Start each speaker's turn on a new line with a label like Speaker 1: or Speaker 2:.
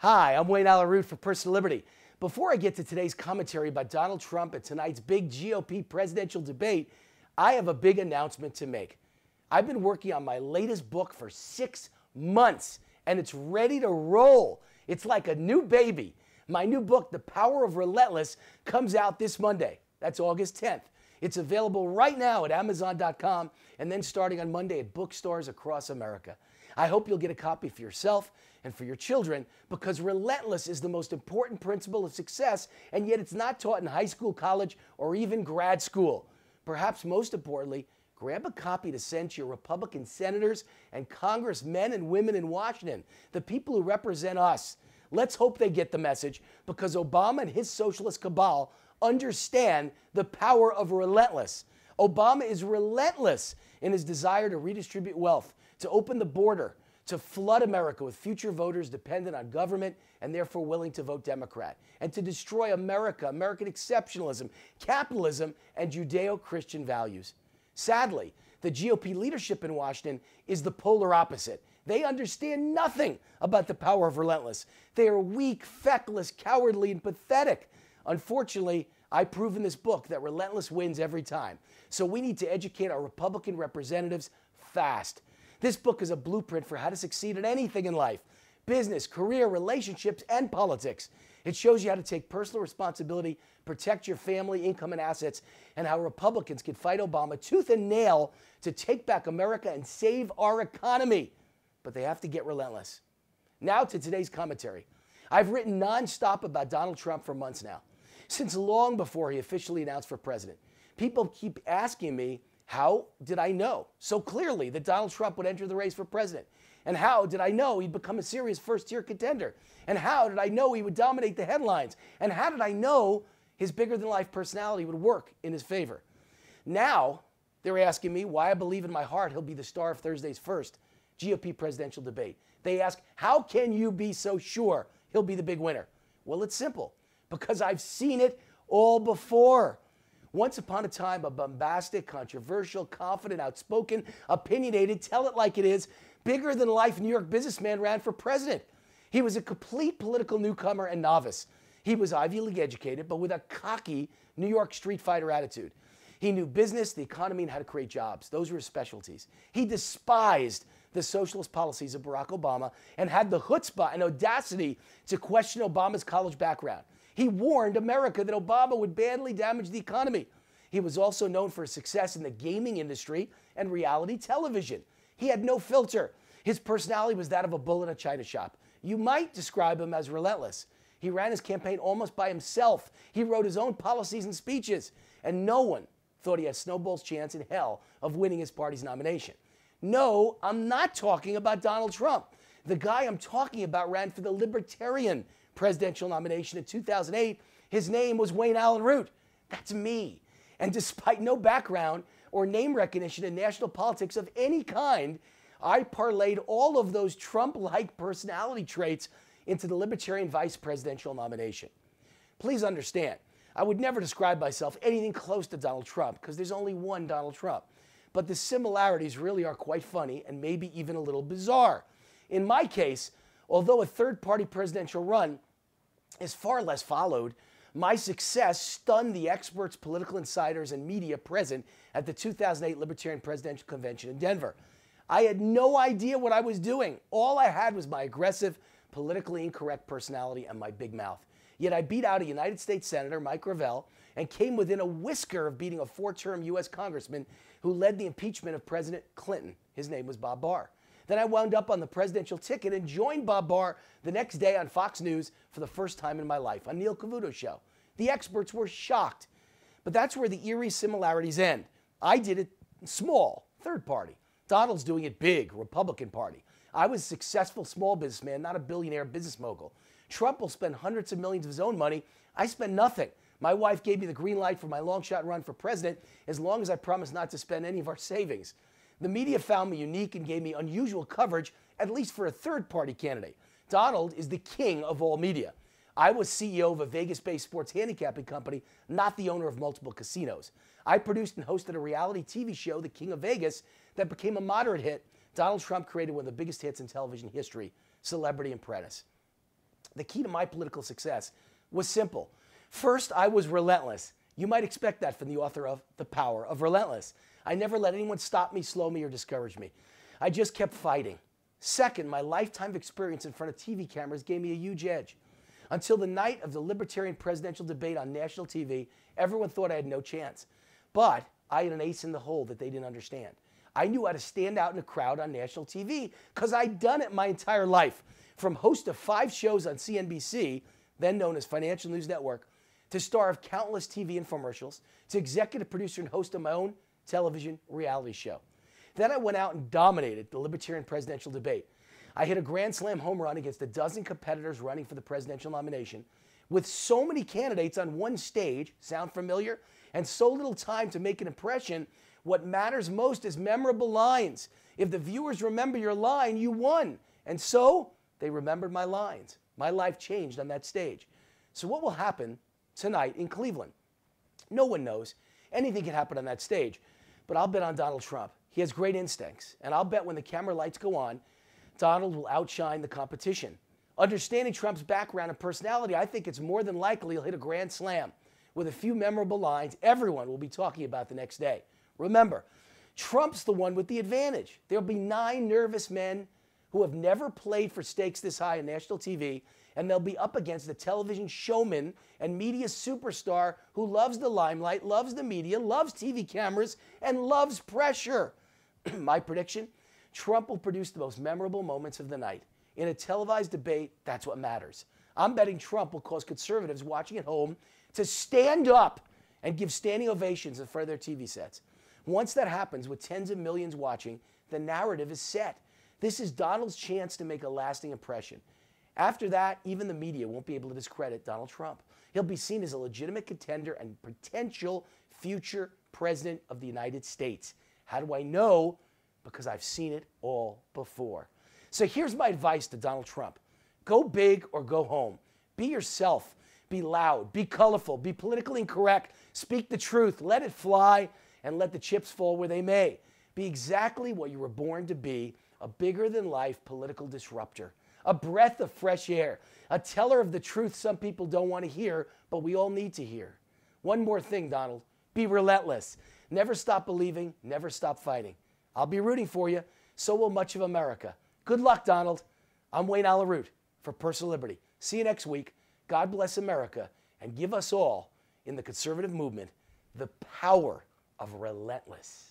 Speaker 1: Hi, I'm Wayne Allyn for Personal Liberty. Before I get to today's commentary about Donald Trump and tonight's big GOP presidential debate, I have a big announcement to make. I've been working on my latest book for 6 months, and it's ready to roll. It's like a new baby. My new book, The Power of Relentless, comes out this Monday. That's August 10th. It's available right now at Amazon.com and then starting on Monday at bookstores across America. I hope you'll get a copy for yourself and for your children, because relentless is the most important principle of success, and yet it's not taught in high school, college, or even grad school. Perhaps most importantly, grab a copy to send to your Republican senators and congressmen and women in Washington, the people who represent us. Let's hope they get the message, because Obama and his socialist cabal understand the power of relentless. Obama is relentless in his desire to redistribute wealth, to open the border, to flood America with future voters dependent on government and therefore willing to vote Democrat, and to destroy America, American exceptionalism, capitalism, and Judeo-Christian values. Sadly, the GOP leadership in Washington is the polar opposite. They understand nothing about the power of relentless. They are weak, feckless, cowardly, and pathetic. Unfortunately, I prove in this book that relentless wins every time. So we need to educate our Republican representatives fast. This book is a blueprint for how to succeed at anything in life: business, career, relationships, and politics. It shows you how to take personal responsibility, protect your family, income, and assets, and how Republicans can fight Obama tooth and nail to take back America and save our economy. But they have to get relentless. Now to today's commentary. I've written nonstop about Donald Trump for months now, since long before he officially announced for president. People keep asking me, how did I know so clearly that Donald Trump would enter the race for president? And how did I know he'd become a serious first-tier contender? And how did I know he would dominate the headlines? And how did I know his bigger-than-life personality would work in his favor? Now, they're asking me why I believe in my heart he'll be the star of Thursday's first GOP presidential debate. They ask, how can you be so sure he'll be the big winner? Well, it's simple. Because I've seen it all before. Once upon a time, a bombastic, controversial, confident, outspoken, opinionated, tell it like it is, bigger-than-life New York businessman ran for president. He was a complete political newcomer and novice. He was Ivy League educated, but with a cocky New York street fighter attitude. He knew business, the economy, and how to create jobs. Those were his specialties. He despised the socialist policies of Barack Obama and had the chutzpah and audacity to question Obama's college background. He warned America that Obama would badly damage the economy. He was also known for his success in the gaming industry and reality television. He had no filter. His personality was that of a bull in a china shop. You might describe him as relentless. He ran his campaign almost by himself. He wrote his own policies and speeches, and no one thought he had snowball's chance in hell of winning his party's nomination. No, I'm not talking about Donald Trump. The guy I'm talking about ran for the Libertarian presidential nomination in 2008. His name was Wayne Allyn. That's me. And despite no background or name recognition in national politics of any kind, I parlayed all of those Trump-like personality traits into the Libertarian vice presidential nomination. Please understand, I would never describe myself anything close to Donald Trump, because there's only one Donald Trump. But the similarities really are quite funny and maybe even a little bizarre. In my case, although a third-party presidential run is far less followed, my success stunned the experts, political insiders, and media present at the 2008 Libertarian Presidential Convention in Denver. I had no idea what I was doing. All I had was my aggressive, politically incorrect personality and my big mouth. Yet I beat out a United States Senator, Mike Gravel, and came within a whisker of beating a 4-term U.S. congressman who led the impeachment of President Clinton. His name was Bob Barr. Then I wound up on the presidential ticket and joined Bob Barr the next day on Fox News for the first time in my life on Neil Cavuto's show. The experts were shocked. But that's where the eerie similarities end. I did it small, third party. Donald's doing it big, Republican Party. I was a successful small businessman, not a billionaire business mogul. Trump will spend hundreds of millions of his own money. I spend nothing. My wife gave me the green light for my long shot run for president as long as I promised not to spend any of our savings. The media found me unique and gave me unusual coverage, at least for a third-party candidate. Donald is the king of all media. I was CEO of a Vegas-based sports handicapping company, not the owner of multiple casinos. I produced and hosted a reality TV show, The King of Vegas, that became a moderate hit. Donald Trump created one of the biggest hits in television history, Celebrity Apprentice. The key to my political success was simple. First, I was relentless. You might expect that from the author of The Power of Relentless. I never let anyone stop me, slow me, or discourage me. I just kept fighting. Second, my lifetime experience in front of TV cameras gave me a huge edge. Until the night of the Libertarian presidential debate on national TV, everyone thought I had no chance. But I had an ace in the hole that they didn't understand. I knew how to stand out in a crowd on national TV because I'd done it my entire life. From host of 5 shows on CNBC, then known as Financial News Network, to star of countless TV infomercials, to executive producer and host of my own television reality show. Then I went out and dominated the Libertarian presidential debate. I hit a grand slam home run against a dozen competitors running for the presidential nomination. With so many candidates on one stage, sound familiar? And so little time to make an impression, what matters most is memorable lines. If the viewers remember your line, you won. And so they remembered my lines. My life changed on that stage. So what will happen tonight in Cleveland? No one knows. Anything can happen on that stage. But I'll bet on Donald Trump. He has great instincts. And I'll bet when the camera lights go on, Donald will outshine the competition. Understanding Trump's background and personality, I think it's more than likely he'll hit a grand slam with a few memorable lines everyone will be talking about the next day. Remember, Trump's the one with the advantage. There'll be 9 nervous men who have never played for stakes this high on national TV, and they'll be up against the television showman and media superstar who loves the limelight, loves the media, loves TV cameras, and loves pressure. My prediction? Trump will produce the most memorable moments of the night. In a televised debate, that's what matters. I'm betting Trump will cause conservatives watching at home to stand up and give standing ovations in front of their TV sets. Once that happens, with tens of millions watching, the narrative is set. This is Donald's chance to make a lasting impression. After that, even the media won't be able to discredit Donald Trump. He'll be seen as a legitimate contender and potential future president of the United States. How do I know? Because I've seen it all before. So here's my advice to Donald Trump. Go big or go home. Be yourself. Be loud. Be colorful. Be politically incorrect. Speak the truth. Let it fly and let the chips fall where they may. Be exactly what you were born to be, a bigger-than-life political disruptor, a breath of fresh air, a teller of the truth some people don't want to hear, but we all need to hear. One more thing, Donald. Be relentless. Never stop believing. Never stop fighting. I'll be rooting for you. So will much of America. Good luck, Donald. I'm Wayne Alaroot for Personal Liberty. See you next week. God bless America and give us all in the conservative movement the power of relentless.